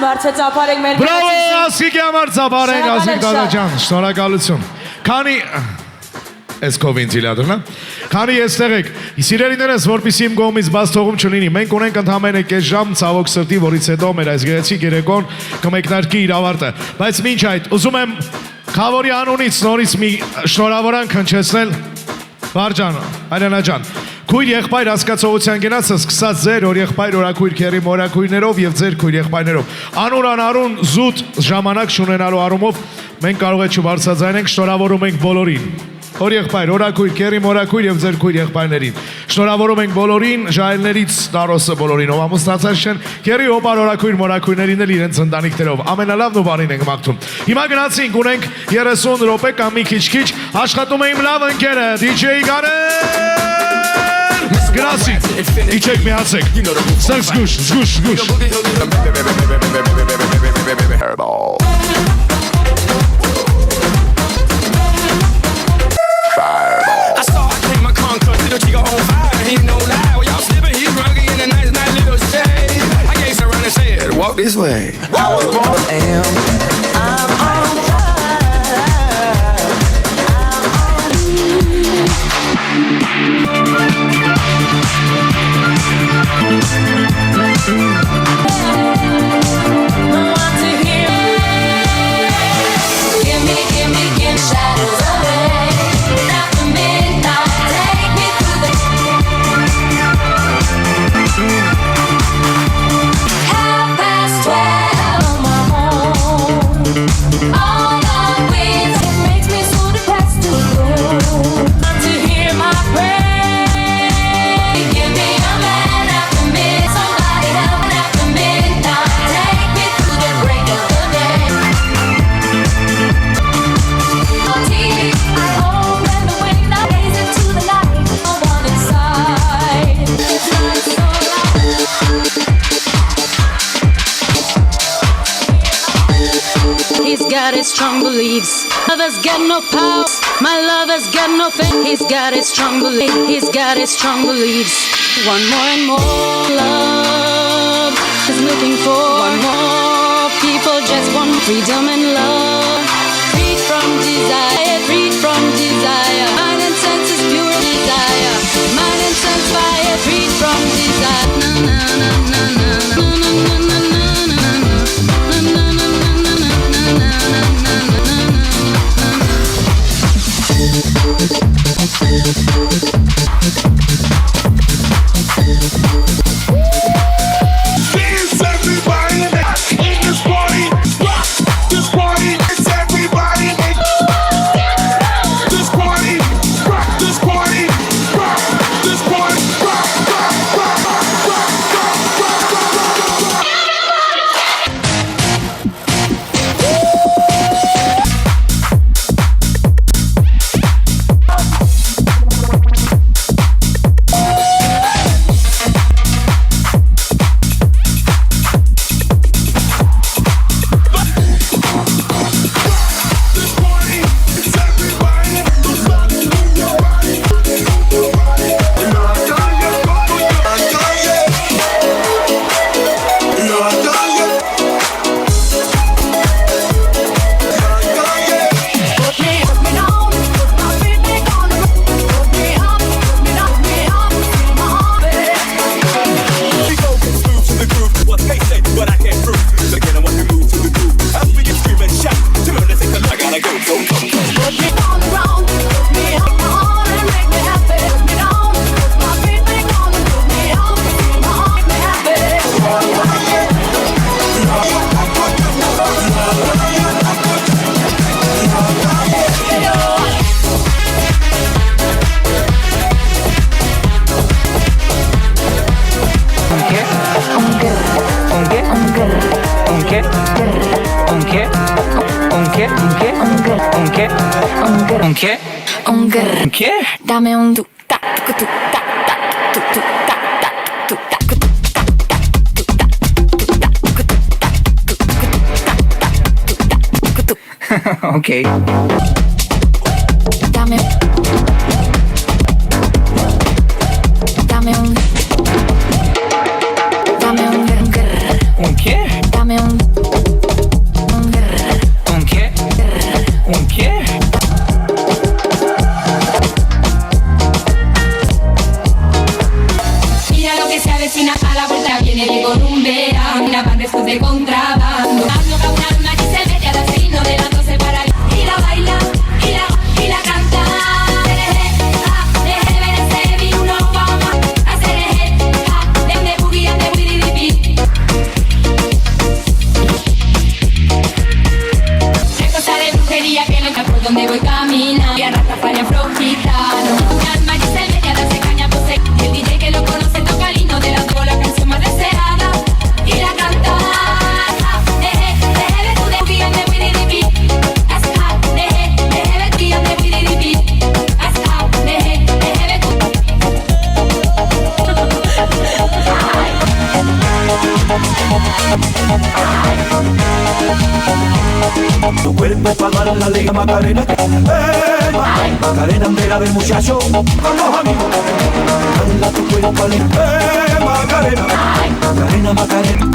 Վարձը ծափարենք մեր Բրավո, ասիկի համար ծափարենք, ասիկ դադաջան, շնորհակալություն։ Քանի Այս կովինտիլատորն է։ Քանի եստեղ եք, սիրելիներս, որպեսզի իմ կողմից բաց թողում չլինի, մենք ունենք ընդամենը կես ժամ ցավոք սրտի, որից հետո մեր այս գեղեցիկ երեկոն կմեկնարկի իր ավարտը։ Բայց մինչ այդ, ուզում եմ Խավորի անունից նորից մի շնորհավորանք հնչեցնել Վարջան, Արյանա ջան։ Քույր եղբայր հասկացողության գնացը սկսած ձեր օրեղբայր օրակույր քերի մորակույրներով եւ ձեր քույր եղբայրներով։ Անուր անարուն զուտ ժամանակ շունենալու առումով մենք կարող է չբարձրացնենք, շնորհավորում ենք բոլորին։ Օրեղբայր, օրակույր, քերի մորակույր եւ ձեր քույր եղբայրներին։ Շնորհավորում ենք բոլորին, ժայլներից տարոսը բոլորին, ով ամուսնացած չեն, քերի հոպար օրակույր մորակույրներին էլ իրենց ընտանիքներով։ Ամենալավն ու բարին ենք մաղթում։ Հիմա գնացինք, ունենք 30 րոպե կամ մի քիչ աշխատում է իմ լավ ընկերը, DJ Գարեն։ Գնացինք, իջեք միացեք։ Ստեղ զգուշ։ Walk this way. Strong beliefs. Lovers get no power. My lover's got no faith. He's got his strong beliefs. He's got his strong beliefs. One more and more love is looking for one more. People just want freedom and love. Freed from desire. Freed from desire. Mind and senses pure desire. Mind and sense fire. Freed from desire. Na na na na na na na na na. ¿Qué? Dame un tu ta tu ta tu tu ta ta tu ta Okay. Dame un ¿Un qué? Dame un de contrabando. Dando pa' un alma que se mete al asesino de las 12 para y la baila, y la canta. Que no por donde voy caminando y a Rastafari afrogitano. Un alma que se mete a darse caña por ser. El DJ que lo conoce toca el himno de la canción más deseada y la canta. Tu cuerpo es para dar la liga Macarena. Macarena, mira del muchacho con los amigos. Dale tu cuerpo al Macarena. Macarena, Macarena.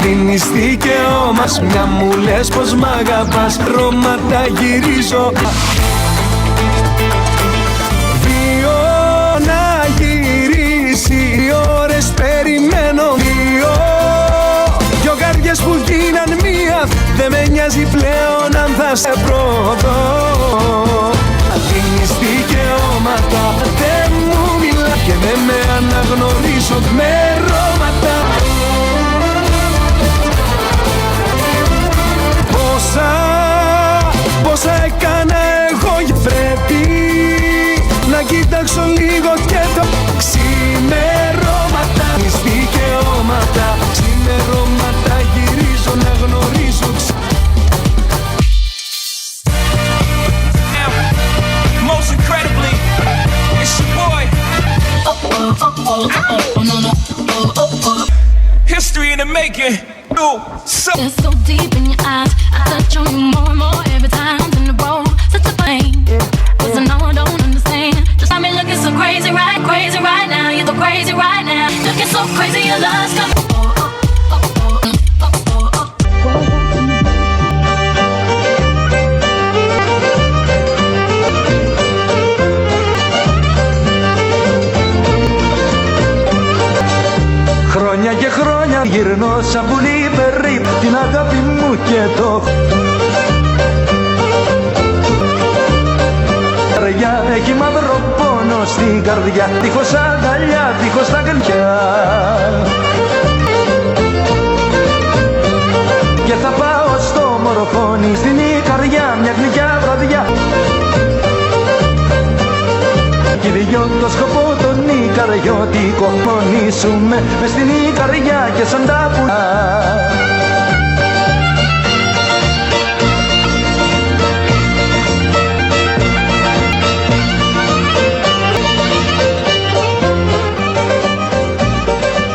Δίνεις δικαίωμα, μια μου λες πως μ' αγαπάς. Ρώμα τα γυρίζω. Δύο να γυρίσει, 2 ώρες περιμένω. Δυο καρδιές που γίναν μία, δεν με νοιάζει πλέον αν θα σε προδώ. Δίνεις δικαιώματα, δεν μου μιλά και δεν με αναγνωρίζω με ρώματα. Πόσα έκανα εγώ, πρέπει να κοιτάξω λίγο και το ξημερώματα. Δίνεις δικαιώματα, ξημερώματα γυρίζω να γνωρίζω. Most incredibly, it's your boy. History in the making. It's so deep in your eyes. I touch on you more and more every time in the road. Such a pain. 'Cause I know I don't understand. Just got me looking so crazy right now. You're so crazy right now. Looking so crazy, your love's coming. Χρόνια και χρόνια γυρνώ σαν πουλί περί την αγάπη μου και το έχει μαύρο πόνο στην καρδιά, δίχως αγκαλιά, δίχως τα γλυκιά. Και θα πάω στο μορφώνι, στην Ικαριά, μια γλυκιά βραδιά. Κι δυο το σκοπό τον Ικαριώτικο, πονήσουμε μες στην Ικαριά και σαν τα πουλιά.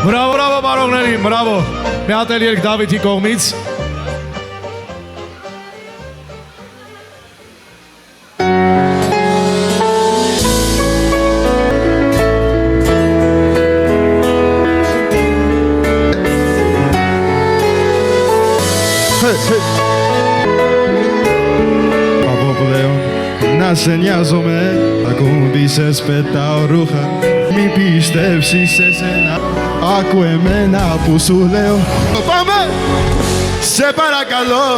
Բրավո, բարողներին, բրավո։ Մի հատ էլ երգ Դավիթի կողմից։ Να σε νοιάζομαι, ακούμπησες πετάω ρούχα. Μην πιστέψεις σε σένα, άκου εμένα που σου λέω. Πάμε! Σε παρακαλώ!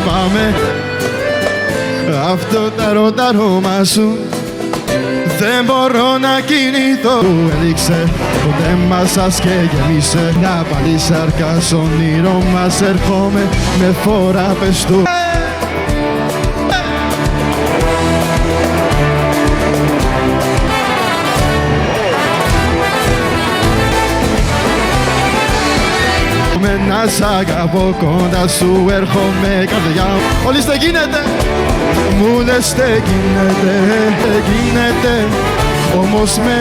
Πάμε. Αυτό το αρώμα σου δεν μπορώ να κινηθώ. Έλειξε, ποτέ μας σας και γεμίσε. Να πάλι σάρκα σ' όνειρο μας ερχόμαι με φορά πες του. Να σ' αγαπώ, κοντά σου έρχομαι καρδιά. Όλοι στε γίνεται, μου λες τε γίνεται, όμως με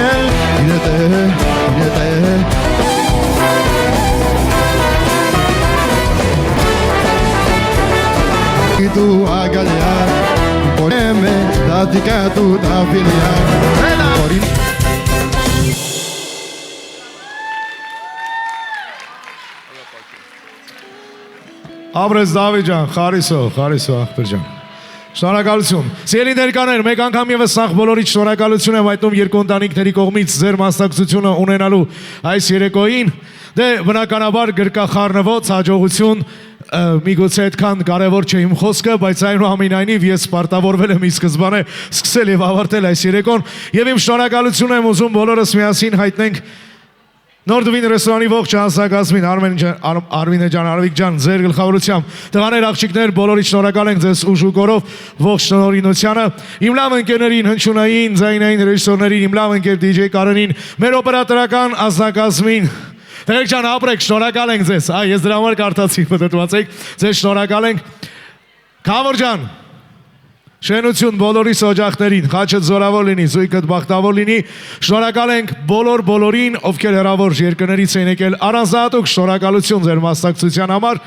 γίνεται. Του αγκαλιά, πονέμε τα δικά του τα φιλιά. Ամրես Դավիթ ջան, խարիսո ախպեր ջան։ Շնորհակալություն։ Սիրելի ներկաներ, մեկ անգամ եւս սաղ բոլորիդ շնորհակալություն եմ հայտնում երկու ընտանիքների կողմից ձեր մասնակցությունը ունենալու այս երեկոյին։ Դե բնականաբար գրկախառնվոց հաջողություն միգուցե այդքան կարևոր չէ իմ խոսքը, բայց այնուամենայնիվ ես պարտավորվել եմ ի սկզբանե սկսել եւ ավարտել այս երեկոն եւ իմ շնորհակալություն եմ ուզում բոլորս միասին հայտնենք Նորդվին ռեստորանի ողջ հասակազմին Արմինե ջան, Արվիկ ջան, ձեր գլխավորությամբ տղաներ, աղջիկներ, բոլորիդ շնորհակալ ենք ձեզ ուժ ու կորով ողջ շնորհինությանը։ Իմ լավ ընկերներին, հնչյունային, ձայնային ռեժիսորներին, իմ լավ ընկեր DJ Կարենին, մեր օպերատորական ազնագազմին։ Տղեկ ջան, ապրեք, շնորհակալ ենք ձեզ։ Այ ես դրա համար կարդացի, մտածեք, ձեզ շնորհակալ ենք։ Քավոր ջան, շենություն բոլորիս օջախներին, խաչդ զորավոր լինի, զույգդ բախտավոր լինի, շնորհակալ ենք բոլորին, ովքեր հեռավոր երկրներից են եկել, առանձնահատուկ շնորհակալություն ձեր մասնակցության համար։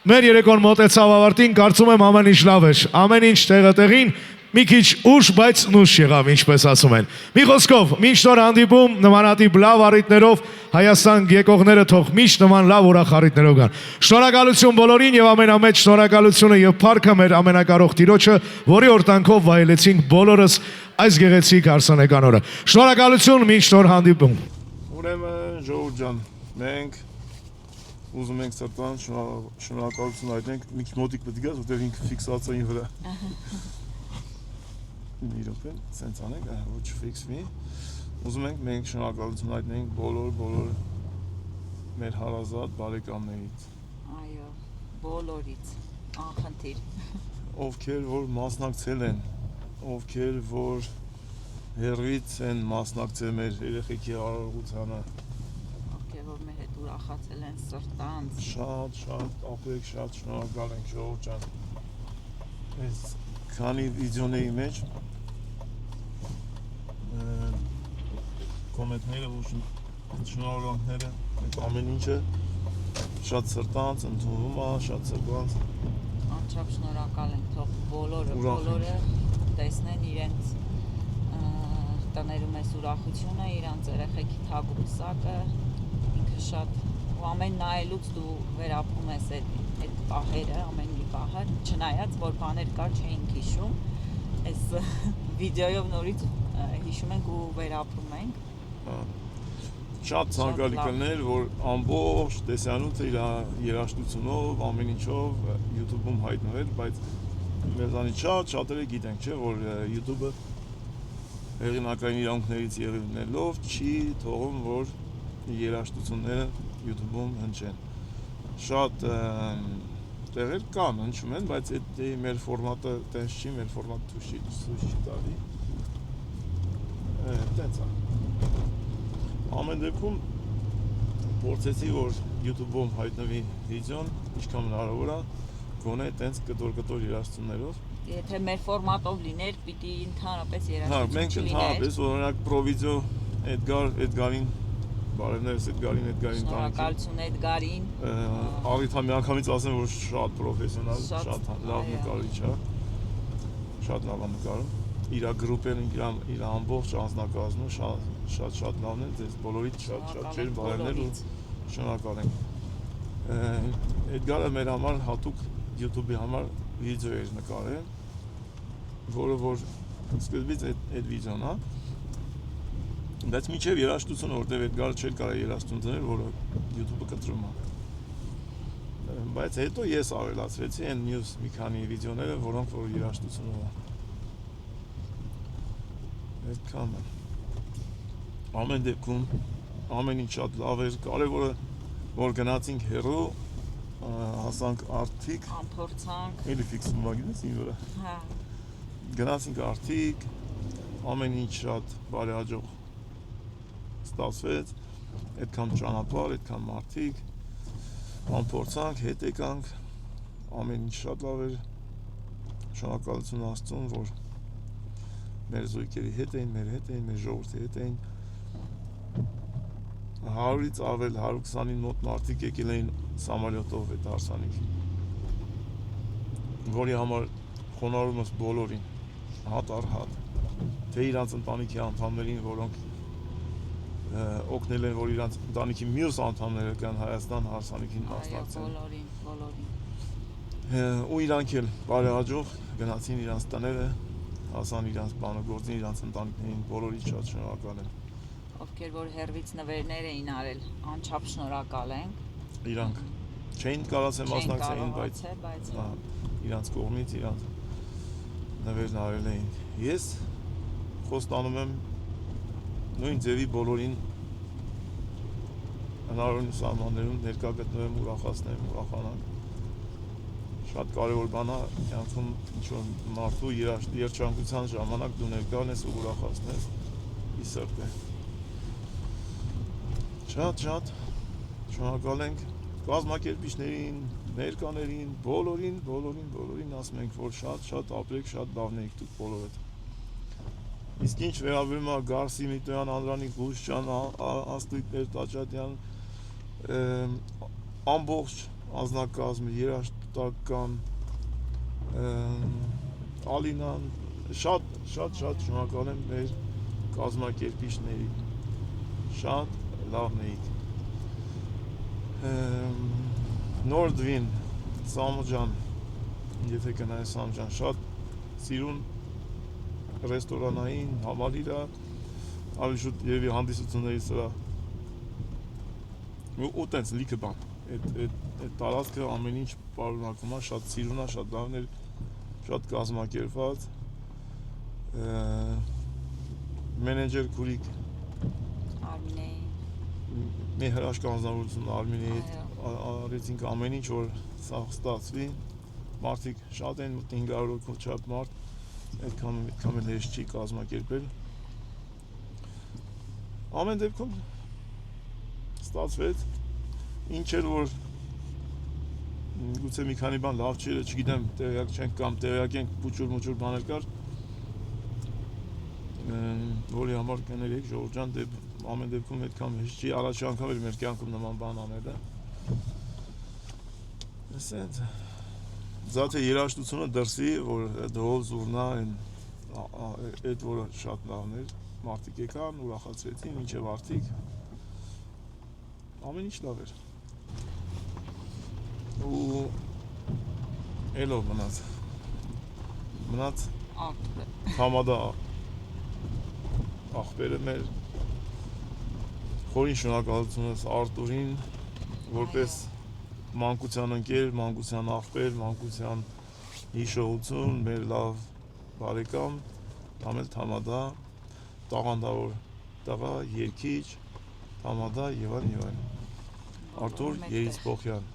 Մեր երեկոն մոտեցավ ավարտին, կարծում եմ ամեն ինչ լավ էր, ամեն ինչ տեղին, մի քիչ ուշ, բայց նուշ եղավ, ինչպես ասում են։ Մի խոսքով, մինչ նոր հանդիպում, նմանատիպ լավ առիթներով Հայաստան եկողները թող միշտ նման լավ ուրախ առիթներով գան։ Շնորհակալություն բոլորին եւ ամենամեծ շնորհակալությունը եւ փառքը մեր ամենակարող Տիրոջը, որի օրտանքով վայելեցինք բոլորս այս գեղեցիկ հարսանեկան օրը։ Շնորհակալություն, մինչ նոր հանդիպում։ Ուրեմն ժողովուրդ ջան, մենք ուզում ենք սրտան շնորհակալություն հայտնենք, մի քիչ մոտիկ պետք է գաս, որտեղ ինքը ֆիքսացային վրա։ Իրոք է, սենց անենք, ոչ ֆիքսվի։ Ուզում ենք մենք շնորհակալություն հայտնենք բոլոր մեր հարազատ բարեկամներից։ Այո, բոլորից, անխնդիր։ Ովքեր որ մասնակցել են, ովքեր որ հեռվից են մասնակցել մեր երեխեքի արարողությանը։ Ովքեր որ մեր հետ ուրախացել են սրտանց։ Շատ ապրեք, շատ շնորհակալ ենք ժողովուրդ ջան։ Այս քանի վիդեոների մեջ կոմենտները, շնորհավորանքները, ամեն ինչը շատ սրտանց ընդունվում է, շատ սրտանց։ Անչափ շնորհակալ ենք, թող բոլորը տեսնեն իրենց տներում այս ուրախությունը, իրենց երեխեքի թագուհուսակը, ինքը շատ ու ամեն նայելուց դու վերապրում ես այդ պահերը, ամեն մի պահը, չնայած որ բաներ կար չէինք հիշում, այս վիդեոյով նորից հիշում ենք ու վերապրում ենք։ Շատ ցանկալի կլներ, որ ամբողջ տեսանյութը իր երաժշտությունով, ամեն ինչով YouTube-ում հայտնվել, բայց մեզանից շատերը գիտենք, չէ, որ YouTube-ը հեղինակային իրավունքներից ելնելով չի թողում, որ երաժշտությունները YouTube-ում հնչեն։ Շատ տեղեր կան, հնչում են, բայց այդ մեր ֆորմատը տենց չի, մեր ֆորմատը ցույց չի տալի։ Տենց է։ Ամեն դեպքում փորձեցի, որ YouTube-ում հայտնվի վիդեոն, ինչքան հնարավոր է, գոնե տենց կտոր երաժշտություններով։ Եթե մեր ֆորմատով լիներ, պիտի ընդհանրապես երաժշտություն մենք ընդհանրապես, օրինակ պրովիդեո Էդգարին, բարևներս Էդգարին տանիքի։ Շնորհակալություն Էդգարին։ Առիթ միանգամից ասեմ, որ շատ պրոֆեսիոնալ, շատ լավ նկարիչ է։ Շատ լավ է նկարում։ Իր գրուպեն, իր ամբողջ անձնակազմը շատ լավն է, ձեզ բոլորիդ շատ ջեր բարևներ ու շնորհակալ ենք։ Էդգարը մեր համար հատուկ YouTube-ի համար վիդեո էր նկարել, որը որ սկզբից այդ վիդեոն է, բայց մինչև երաժշտությունը, որտեղ Էդգարը չէր կարող երաժշտություն դնել, որը YouTube-ը կտրում է։ Բայց հետո ես ավելացրեցի այն մյուս մի քանի վիդեոները, որոնք որ երաժշտությունով է։ Այդքան է։ Ամեն դեպքում ամեն ինչ շատ լավ էր, կարևորը որ գնացինք հեռու, հասանք արդիկ, ամփորձանք, էլի ֆիքսում ա գիտես ինձ վրա։ Հա։ Գնացինք արդիկ, ամեն ինչ շատ բարեհաջող ստացվեց, այդքան ճանապարհ, այդքան մարդիկ, ամփորձանք, հետ եկանք, ամեն ինչ շատ լավ էր, շնորհակալություն Աստծուն, որ մեր զույգերի հետ էին, մեր հետ էին, մեր ժողովրդի հետ էին։ 100-ից ավել 120-ին մոտ մարդիկ եկել էին սամալյոտով այդ հարսանիքին, որի համար խոնարհում ես բոլորին, հատ առ հատ, թե իրանց ընտանիքի անդամներին, որոնք օգնել են, որ իրանց ընտանիքի մյուս անդամները կան Հայաստան հարսանիքին մասնակցեն։ Բոլորին։ Ու իրանք էլ բարեհաջող գնացին իրանց տները, հասան իրանց բանագործին, իրանց ընտանիքներին, բոլորի շատ շնորհակալ եմ։ Ովքեր որ հերվից նվերներ էին արել, անչափ շնորհակալ ենք։ Իրանք չէին կարացել մասնակցեին, բայց իրանց կողմից իրանց նվերն արել էին։ Ես խոստանում եմ նույն ձևի բոլորին հնարավորին սահմաններում ներկա գտնվեմ, ուրախացնեմ, ուրախանանք։ Շատ կարևոր բան է կյանքում ինչ-որ մարդու երջանկության ժամանակ դու ներկան ես ու ուրախացնես ի սրտե։ Շատ շնորհակալ ենք կազմակերպիչներին, ներկաներին, բոլորին ասում ենք, որ շատ ապրեք, շատ լավն եք դուք բոլորդ։ Իսկ ինչ վերաբերում է Գարսի Միտոյան, Անդրանիկ Ղուշչյան, Աստղիկ Տաճատյան, ամբողջ անձնակազմը, երաժշտական, Ալինան, շատ շնորհակալ եմ մեր կազմակերպիչների, շատ լավն էիք։ Նորդվին, Սամո ջան, եթե կնայես Սամո ջան, շատ սիրուն ռեստորանային համալիրը, ավելի շուտ երևի հանդիսությունների սրա ու տենց լիքը բան, այդ տարածքը ամեն ինչ պարունակում է, շատ սիրուն է, շատ լավն էր, շատ կազմակերպված, մենեջեր Քուրիկ մեր հրաշք անձնավորություն Արմինեի հետ արեցինք ամեն ինչ, որ սա ստացվի, մարդիկ շատ են, 500 հոգու չափ մարդ, այդքան էլ հեշտ չի կազմակերպել։ Ամեն դեպքում ստացվեց, ինչ էր որ գուցե մի քանի բան լավ չէր, չգիտեմ, տեղյակ չենք կամ տեղյակ ենք փուճուր բաներ կար, որի համար կներեք Ժողովուրդ ջան, ամեն դեպքում այդքան հեշտ չի, առաջի անգամ էր մեր կյանքում նման բան անելը։ Ասենց Զաթե երաժշտությունը դրսի, որ դրոլ զուրնա այդ որը շատ լավն էր, մարդիկ եկան, ուրախացրեցին, մինչև արդիկ, ամեն ինչ լավ էր։ Ու էլով մնաց Համադա աղբերը մեր խորին շնորհակալությունս Արտուրին, որպես մանկության ընկեր, մանկության աղբեր, մանկության հիշողություն, մեր լավ բարեկամ, Թամել Թամադա, տաղանդավոր տղա, երգիչ, Թամադա եւ այլն։ Արտուր Երիցփոխյան։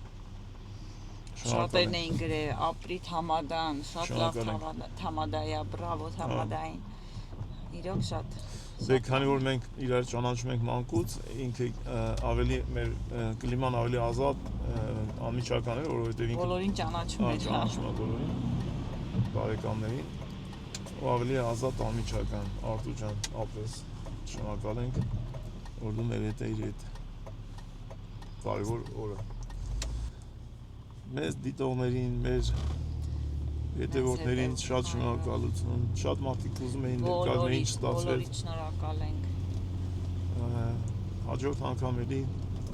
Շատերն էին գրել, ապրի Թամադան, շատ լավ Թամադայա, բրավո Թամադային։ Իրոք շատ։ Դե քանի որ մենք իրար ճանաչում ենք մանկուց, ինքը ավելի մեր կլիման ավելի ազատ անմիջական էր, որովհետև ինքը բոլորին ճանաչում էր, ճանաչում է բոլորին, բարեկամներին, ու ավելի ազատ անմիջական, Արտուր ջան, ապրես, շնորհակալ ենք, որ դու մեր հետ էիր այդ կարևոր օրը։ Մեզ դիտողներին, մեր հետևորդներին շատ շնորհակալություն, շատ մարդիկ ուզում էին ներկայացնել, ինչ ստացվեց։ Բոլորին շնորհակալ ենք։ Հաջորդ անգամ էլի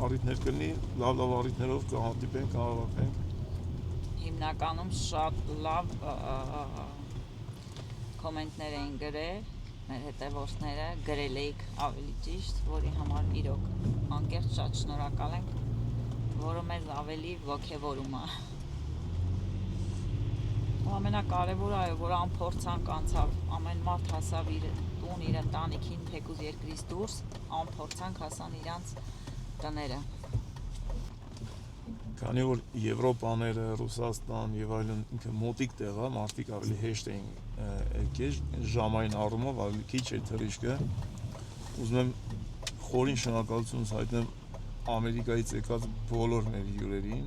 առիթներ կլինի, լավ առիթներով կհանդիպենք, կհավաքենք։ Հիմնականում շատ լավ կոմենտներ էին գրել, մեր հետևորդները գրել էիք ավելի ճիշտ, որի համար իրոք անկեղծ շատ շնորհակալ ենք, որը մեզ ավելի ոգևորում է։ Ու ամենակարևորը այո, որ անփորձանք անցավ, ամեն մարդ հասավ իր տուն, իր ընտանիքին, թեկուզ երկրից դուրս, անփորձանք հասան իրանց տները։ Քանի որ Եվրոպաները, Ռուսաստան եւ այլն ինքը մոտիկ տեղ է, մարդիկ ավելի հեշտ էին եկել, ժամային առումով ավելի քիչ էր թռիչքը։ Ուզում եմ խորին շնորհակալություն հայտնեմ Ամերիկայից եկած բոլոր մեր հյուրերին,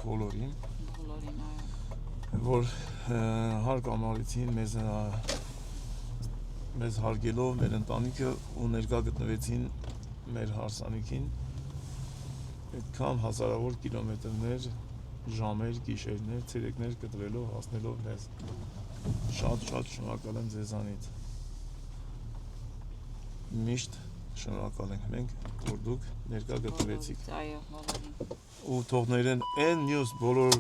բոլորին, որ հարկ ամառեցին մեզ հարգելով մեր ընտանիքը ու ներկա գտնվեցին մեր հարսանիքին, այդքան հազարավոր կիլոմետրներ, ժամեր, գիշերներ, ցերեկներ կտրելով, հասնելով մեզ, շատ շնորհակալ եմ ձեզանից, միշտ շնորհակալ ենք մենք, որ դուք ներկա գտնվեցիք, ու թողներեն այն մյուս բոլոր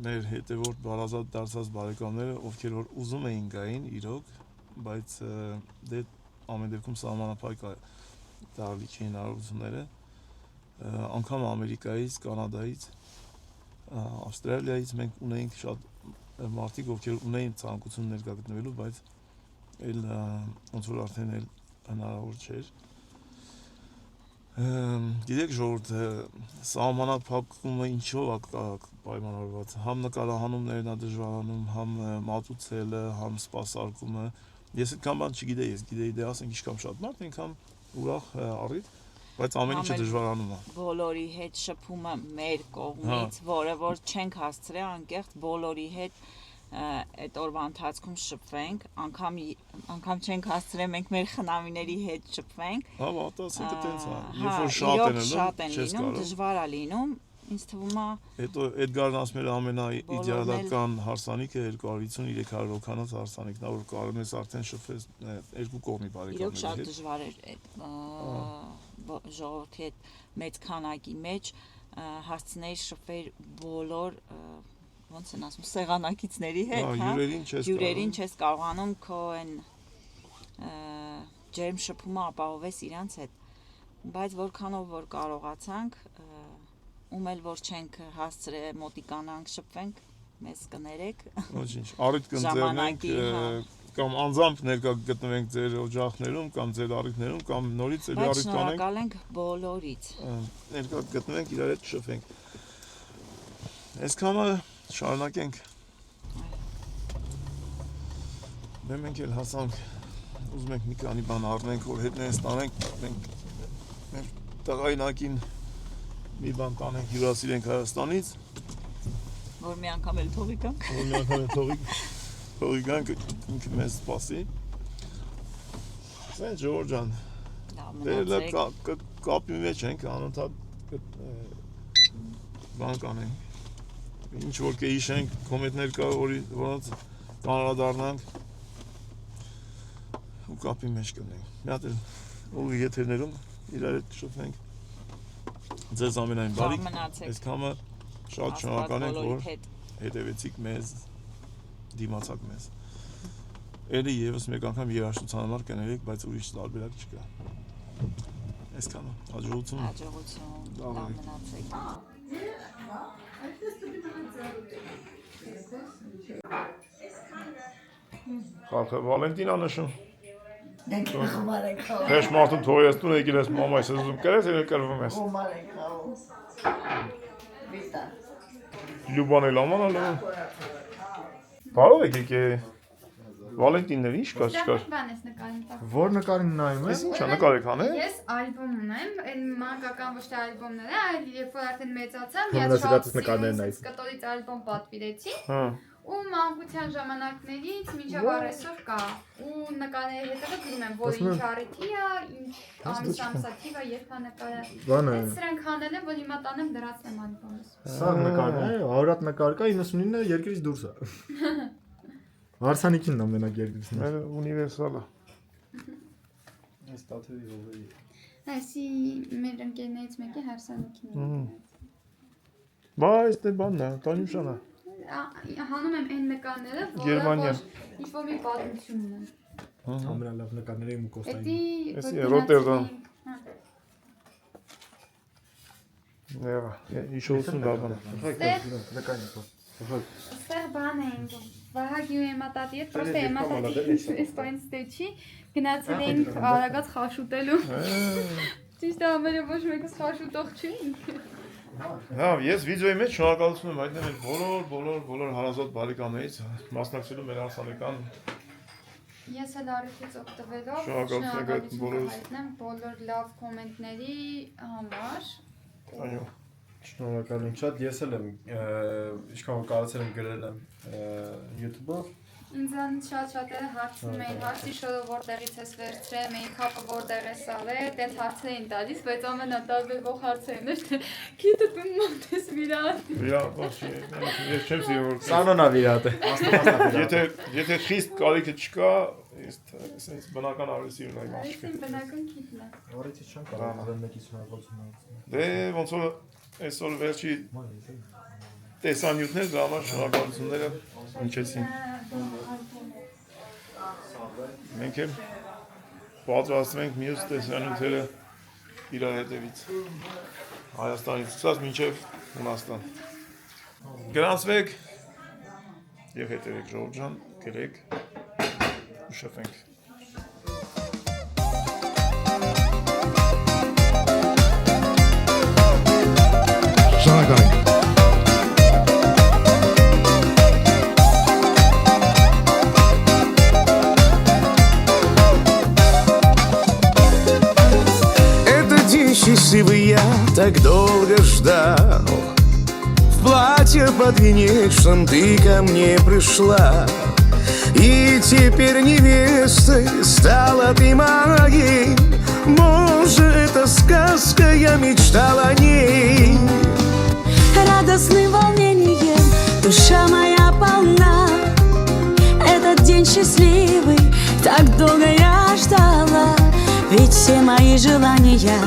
մեր հետևորդ բարազատ դարձած բարեկամները, ովքեր որ ուզում էին գային իրոք, բայց դե ամեն դեպքում սահմանափակ դահլիճի հնարավորությունները, անգամ Ամերիկայից, Կանադայից, Ավստրալիայից մենք ունեինք շատ մարդիկ, ովքեր ունեին ցանկություն ներկա գտնվելու, բայց էլ ոնց որ արդեն էլ հնարավոր չէր։ Գիտեք ժողովուրդ, սահմանափակումը ինչով է պայմանավորված, համ նկարահանումներն է դժվարանում, համ մատուցելը, համ սպասարկումը, ես այդքան բան չգիտեի, ես գիտեի դե ասենք ինչքան շատ մարդ, այնքան ուրախ առիթ, բայց ամեն ինչը դժվարանում է։ Բոլորի հետ շփումը մեր կողմից, որը որ չենք հասցրել անկեղծ բոլորի հետ այդ օրվա ընթացքում շփվենք, անգամ չենք հասցրել մենք մեր խնամիների հետ շփվենք։ Հա, ասենք դենց է։ Երբ որ շատ են լինում, դժվար է լինում, ինձ թվում է։ Հետո Էդգարն ասում էր ամենաիդեալական հարսանիքը 250-300 հոգանոց հարսանիքն է, որ կարող ես արդեն շփվես երկու կողմի բարեկամների հետ։ Իրոք շատ դժվար էր այդ ժողովրդի հետ մեծ քանակի մեջ հասցնել շփվել բոլոր ոնց են ասում, սեղանակիցների հետ, հա, հյուրերին չես կարողանում քո այն ջերմ շփումը ապահովես իրանց հետ, բայց որքանով որ կարողացանք, ում էլ որ չենք հասցրել մոտիկանանք շփվենք, մեզ կներեք, ոչինչ, առիթ կընձեռնենք, կամ անձամբ ներկա գտնվենք ձեր օջախներում, կամ ձեր առիթներում, կամ նորից էլի առիթ կանենք, շնորհակալ ենք բոլորից, ներկա գտնվենք, իրար հետ շփվենք, այսքանը շարունակենք, մենք էլ հասանք, ուզում ենք մի քանի բան առնենք, որ հետներս տանենք, մենք մեր տղայնակին մի բան տանենք, հյուրասիրենք Հայաստանից, որ մի անգամ էլ թողի գանք, թողի գանք, ինքը մեզ սպասի, ասեն Ժողովուրդ ջան, դե կապի մեջ ենք, անընդհատ բան կանենք, ինչ որ կհիշենք, կոմենտներ կա, որոնց կանրադառնանք ու կապի մեջ կնենք։ Մի հատ էլ ուղի եթերներում իրար հետ շփվենք։ Ձեզ ամենայն բարիք, այսքանը շատ շնորհակալ ենք, որ հետևեցիք մեզ, դիմացաք մեզ։ Էլի եւս մեկ անգամ երաժշտության համար կներեք, բայց ուրիշ տարբերակ չկա։ Այսքանը, հաջողություն։ Հաջողություն, լավ մնացեք։ Խալխը Վալենտինա նշում։ Հեշ մարդու թողի ես տուն եկել ես մամայ ես ուզում կրես էլ կրվում ես։ Լյուբան էլ աման ալում։ Բարով եք եկե Վալենտիններ ինչ կա չկար։ Որ նկարին նայում ես։ Ինչ է նկար եք անել։ Ես ալբոմ ունեմ, այն մանկական ոչ թե ալբոմներ է, այլ երբ որ արդեն մեծացա, միած կտորից ալբոմ պատվիրեցի։ Ու մանկության ժամանակներից մինչև առեսօր կա։ Ու նկարների հետևը գրում եմ, որ ինչ առիթի է, ինչ ամսաթիվ է, երբ է նկարը։ Այդ սրանք անել եմ, որ հիմա տանեմ դրացնեմ ալբոմս։ Սա նկարն է, հարատ նկար կա 99-ը երկրից դուրս է։ Հարսանիքին ամենակ երկրից։ Ունիվերսալ է։ Այս տաթևի ովերի։ Այսի մեր ընկերներից մեկի հարսանիքին է։ Բայց դե բանն է, տանյուշան է։ Հանում եմ այն նկարները, որը ինչ-որ մի պատմություն ունեն։ Ամենալավ նկարները իմ կոստային։ Էսի Ռոտերդամ։ Ներա, հիշողություն դառնա։ Ստեղ բան ենք, Վահագի ու Էմատատի հետ, պրոստը Էմատատի իսպայն ստեչի, գնացել ենք արագած խաշուտելու։ Ճիշտ է ամենը ոչ մեկս խաշուտող չենք։ Հա, ես վիդեոյի մեջ շնորհակալություն եմ հայտնել բոլոր հարազատ բարեկամներից մասնակցելու մեր հարսանեկան։ Ես էլ առիթից օգտվելով շնորհակալություն հայտնեմ բոլոր լավ կոմենտների համար։ Այո։ Շնորհակալ եմ շատ, ես էլ եմ ինչքան կարողացել եմ գրել եմ YouTube-ով։ Ինձանից շատ-շատերը հարցնում էին, հարցի շորը որտեղից ես վերցրել, մեյքափը որտեղ ես արել, դες հարցեր էին տալիս, բայց ամենատարբերվող հարցերն էր, թե քիթը դու մոտ ես վիրատ։ Վիրատ, ես չեմ սիրում որ Սանոնա վիրատ է։ Եթե խիստ կարիքը չկա, ես բնական ավելի սիրուն եմ աշկը։ Այս բնական քիթն է։ Որից չեմ կարող մեկից շնորհակալություն։ Դե ոնց որ այսօր վերջի տեսանյութներ դրա համար շնորհակալությունները հնչեցին։ Մենք էլ պատրաստվում ենք մյուս տեսանյութերը իրար հետևից։ Հայաստանից սկսած մինչև Հունաստան։ Գրանցվեք եւ հետևեք Ժողովուրդ ջան, գրեք ու շփվենք։ Շնորհակալ ենք։ Счастливый я так долго ждал. В платье подвенечном ты ко мне пришла, и теперь невестой стала ты моей. Может, это сказка, я мечтал о ней. Радостным волнением душа моя полна. Этот день счастливый, так долго я ждала. Ведь все мои желания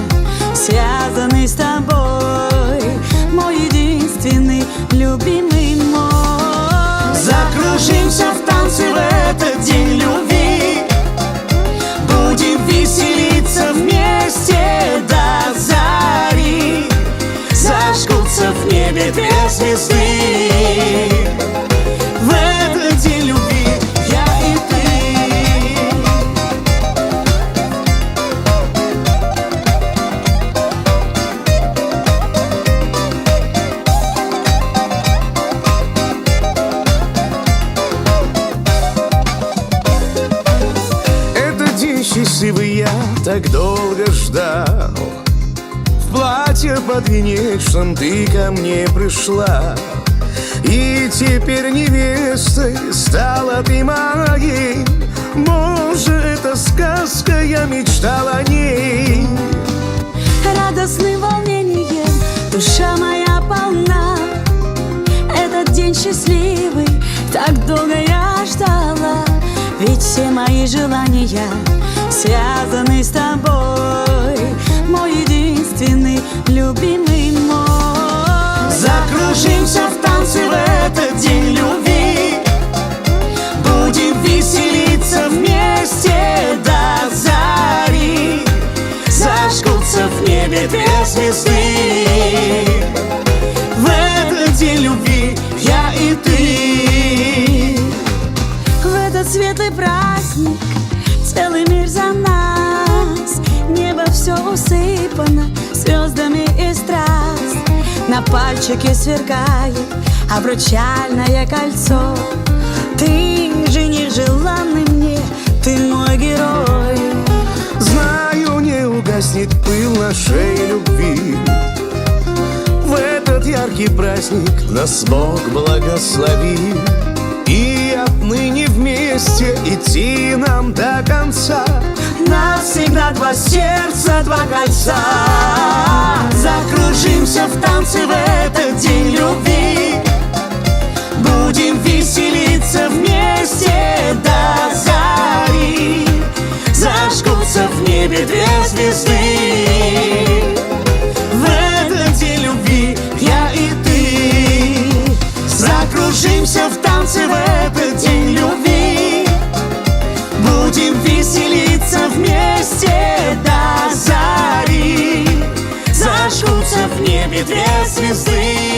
связаны с тобой, мой единственный, любимый мой. Закружимся в танце в этот день любви, будем веселиться вместе до зари. Зажгутся в небе две звезды. В этот день любви я и ты. Счастливый я так долго ждал. В платье подвенечном ты ко мне пришла, и теперь невестой стала ты моей. Может, это сказка, я мечтал о ней. Радостным волнением душа моя полна. Этот день счастливый, так долго я ждала. Ведь все мои желания связаны с тобой, мой единственный, любимый мой. Закружимся в танце в этот день любви, будем веселиться вместе до зари. Зажгутся в небе две звезды. В этот день любви я и ты. В этот светлый праздник целый мир за нас. Небо все усыпано звездами и страз. На пальчике сверкает обручальное кольцо. Ты жених желанный мне, ты мой герой. Знаю, не угаснет пыл нашей любви. В этот яркий праздник нас Бог благословил. И отныне вместе идти нам до конца. Навсегда два сердца, два кольца. Закружимся в танце в этот день любви, будем веселиться вместе до зари. Зажгутся в небе две звезды. В этот день любви я и ты. Закружимся в танце в этот день любви, будем веселиться вместе до зари. Зажгутся в небе две звезды.